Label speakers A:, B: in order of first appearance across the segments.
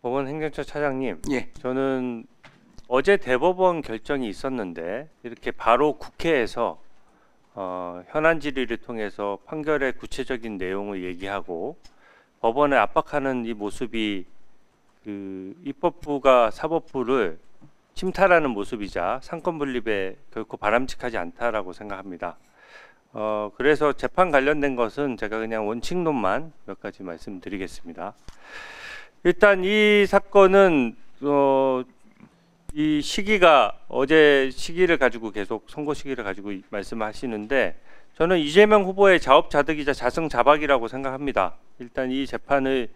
A: 법원 행정처 차장님,
B: 예.
A: 저는 어제 대법원 결정이 있었는데 이렇게 바로 국회에서 현안 질의를 통해서 판결의 구체적인 내용을 얘기하고 법원을 압박하는 이 모습이 그 입법부가 사법부를 침탈하는 모습이자 상권 분립에 결코 바람직하지 않다라고 생각합니다. 그래서 재판 관련된 것은 제가 그냥 원칙론만 몇 가지 말씀드리겠습니다. 일단 이 사건은 이 시기가 어제 시기를 가지고 계속 선고 시기를 가지고 말씀하시는데 저는 이재명 후보의 자업자득이자 자승자박이라고 생각합니다. 일단 이 재판을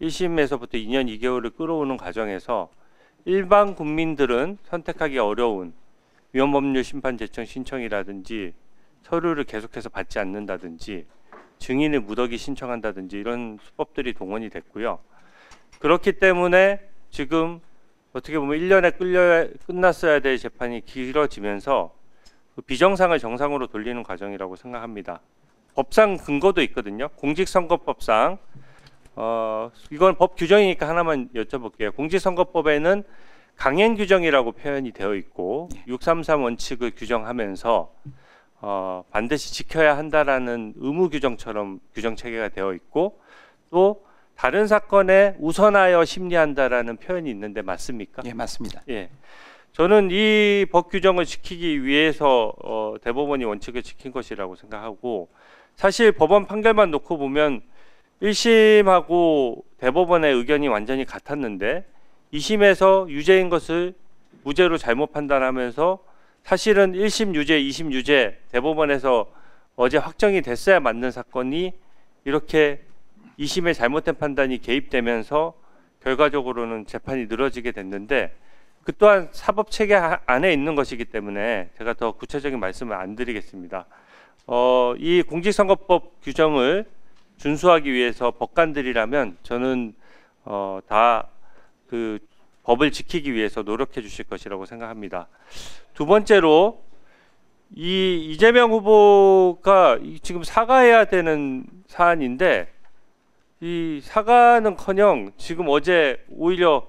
A: 1심에서부터 2년 2개월을 끌어오는 과정에서 일반 국민들은 선택하기 어려운 위헌법률 심판 제청 신청이라든지 서류를 계속해서 받지 않는다든지 증인을 무더기 신청한다든지 이런 수법들이 동원이 됐고요. 그렇기 때문에 지금 어떻게 보면 1년에 끝났어야 될 재판이 길어지면서 그 비정상을 정상으로 돌리는 과정이라고 생각합니다. 법상 근거도 있거든요. 공직선거법상 이건 법 규정이니까 하나만 여쭤볼게요. 공직선거법에는 강행 규정이라고 표현이 되어 있고 633 원칙을 규정하면서 반드시 지켜야 한다라는 의무 규정처럼 규정 체계가 되어 있고 또 다른 사건에 우선하여 심리한다라는 표현이 있는데 맞습니까?
B: 예, 맞습니다.
A: 예, 저는 이 법 규정을 지키기 위해서 대법원이 원칙을 지킨 것이라고 생각하고 사실 법원 판결만 놓고 보면 1심하고 대법원의 의견이 완전히 같았는데 2심에서 유죄인 것을 무죄로 잘못 판단하면서 사실은 1심 유죄, 2심 유죄 대법원에서 어제 확정이 됐어야 맞는 사건이 이렇게 2심의 잘못된 판단이 개입되면서 결과적으로는 재판이 늘어지게 됐는데 그 또한 사법체계 안에 있는 것이기 때문에 제가 더 구체적인 말씀을 안 드리겠습니다. 이 공직선거법 규정을 준수하기 위해서 법관들이라면 저는 다 그 법을 지키기 위해서 노력해 주실 것이라고 생각합니다. 두 번째로 이재명 후보가 지금 사과해야 되는 사안인데 이 사과는커녕 지금 어제 오히려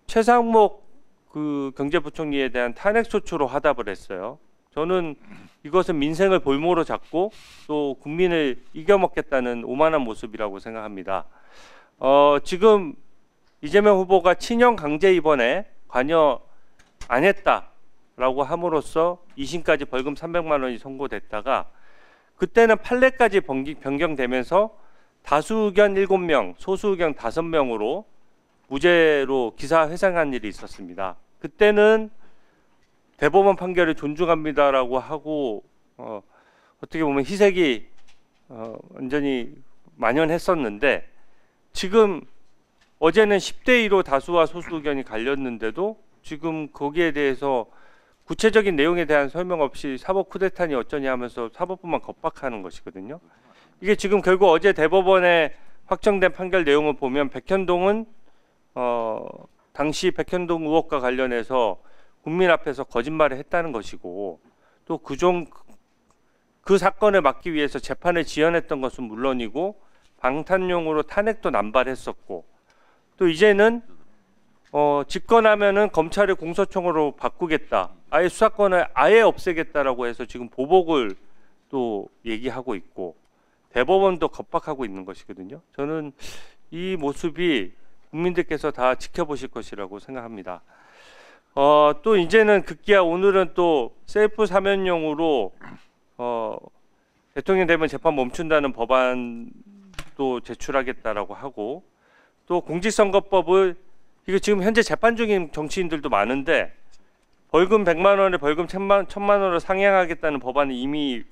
A: 최상목 그 경제부총리에 대한 탄핵소추로 화답을 했어요. 저는 이것은 민생을 볼모로 잡고 또 국민을 이겨먹겠다는 오만한 모습이라고 생각합니다. 지금 이재명 후보가 친형 강제 입원에 관여 안 했다라고 함으로써 2심까지 벌금 300만 원이 선고됐다가 그때는 판례까지 변경되면서 다수 의견 7명, 소수 의견 5명으로 무죄로 기사 회상한 일이 있었습니다. 그때는 대법원 판결을 존중합니다라고 하고 어떻게 보면 희색이 완전히 만연했었는데 지금 어제는 10대 2로 다수와 소수 의견이 갈렸는데도 지금 거기에 대해서 구체적인 내용에 대한 설명 없이 사법 쿠데타니 어쩌냐 하면서 사법부만 겁박하는 것이거든요. 이게 지금 결국 어제 대법원에 확정된 판결 내용을 보면 백현동은 당시 백현동 의혹과 관련해서 국민 앞에서 거짓말을 했다는 것이고 또 그 사건을 막기 위해서 재판을 지연했던 것은 물론이고 방탄용으로 탄핵도 남발했었고 또 이제는 집권하면은 검찰을 공소청으로 바꾸겠다, 아예 수사권을 아예 없애겠다라고 해서 지금 보복을 또 얘기하고 있고 대법원도 겁박하고 있는 것이거든요. 저는 이 모습이 국민들께서 다 지켜보실 것이라고 생각합니다. 또 이제는 급기야 오늘은 또 셀프 사면용으로 대통령 되면 재판 멈춘다는 법안도 제출하겠다라고 하고 또 공직선거법을 이거 지금 현재 재판 중인 정치인들도 많은데 벌금 100만 원에 벌금 1000만 원으로 상향하겠다는 법안을 이미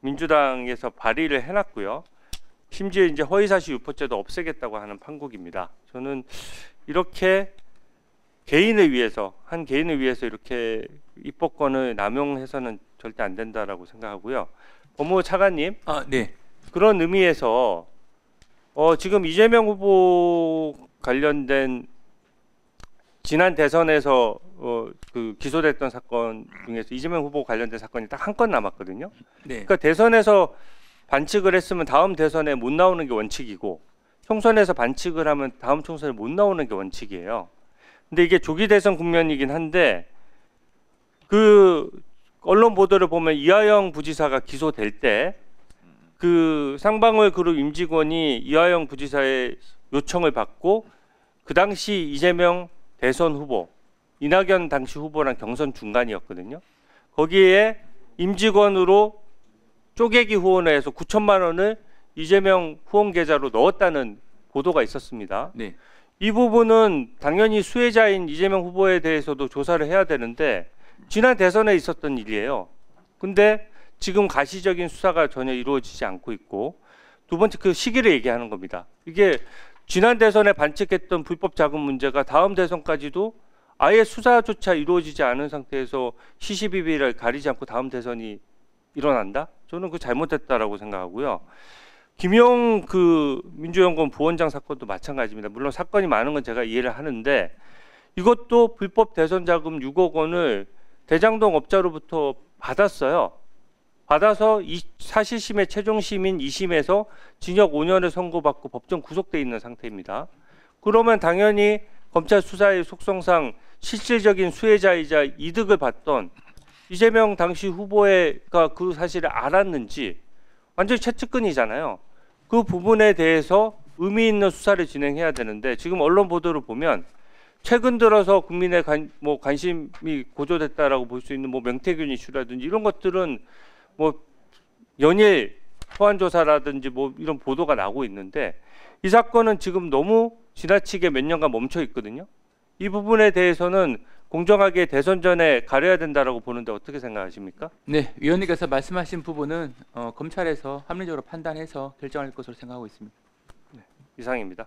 A: 민주당에서 발의를 해놨고요. 심지어 이제 허위사실 유포죄도 없애겠다고 하는 판국입니다. 저는 이렇게 한 개인을 위해서 이렇게 입법권을 남용해서는 절대 안 된다라고 생각하고요. 법무부 차관님,
B: 네.
A: 그런 의미에서 지금 이재명 후보 관련된 지난 대선에서 그 기소됐던 사건 중에서 이재명 후보 관련된 사건이 딱 한 건 남았거든요.
B: 네.
A: 그러니까 대선에서 반칙을 했으면 다음 대선에 못 나오는 게 원칙이고 총선에서 반칙을 하면 다음 총선에 못 나오는 게 원칙이에요. 근데 이게 조기 대선 국면이긴 한데 그 언론 보도를 보면 이하영 부지사가 기소될 때 그 쌍방울 그룹 임직원이 이하영 부지사의 요청을 받고 그 당시 이재명 대선 후보, 이낙연 당시 후보랑 경선 중간이었거든요. 거기에 임직원으로 쪼개기 후원을 해서 9천만 원을 이재명 후원 계좌로 넣었다는 보도가 있었습니다.
B: 네.
A: 이 부분은 당연히 수혜자인 이재명 후보에 대해서도 조사를 해야 되는데 지난 대선에 있었던 일이에요. 근데 지금 가시적인 수사가 전혀 이루어지지 않고 있고, 두 번째 그 시기를 얘기하는 겁니다. 이게 지난 대선에 반칙했던 불법 자금 문제가 다음 대선까지도 아예 수사조차 이루어지지 않은 상태에서 시시비비를 가리지 않고 다음 대선이 일어난다? 저는 그 잘못됐다라고 생각하고요. 김용 그 민주연구원 부원장 사건도 마찬가지입니다. 물론 사건이 많은 건 제가 이해를 하는데 이것도 불법 대선 자금 6억 원을 대장동 업자로부터 받았어요. 받아서 사실심의 최종심인 2심에서 징역 5년을 선고받고 법정 구속돼 있는 상태입니다. 그러면 당연히 검찰 수사의 속성상 실질적인 수혜자이자 이득을 받던 이재명 당시 후보가 그 사실을 알았는지 완전히 최측근이잖아요. 그 부분에 대해서 의미 있는 수사를 진행해야 되는데 지금 언론 보도를 보면 최근 들어서 국민의 관심이 고조됐다라고 볼 수 있는 명태균 이슈라든지 이런 것들은 연일 소환 조사라든지 이런 보도가 나오고 있는데 이 사건은 지금 너무 지나치게 몇 년간 멈춰 있거든요. 이 부분에 대해서는 공정하게 대선 전에 가려야 된다라고 보는데 어떻게 생각하십니까?
B: 네, 위원님께서 말씀하신 부분은 검찰에서 합리적으로 판단해서 결정할 것으로 생각하고 있습니다.
A: 이상입니다.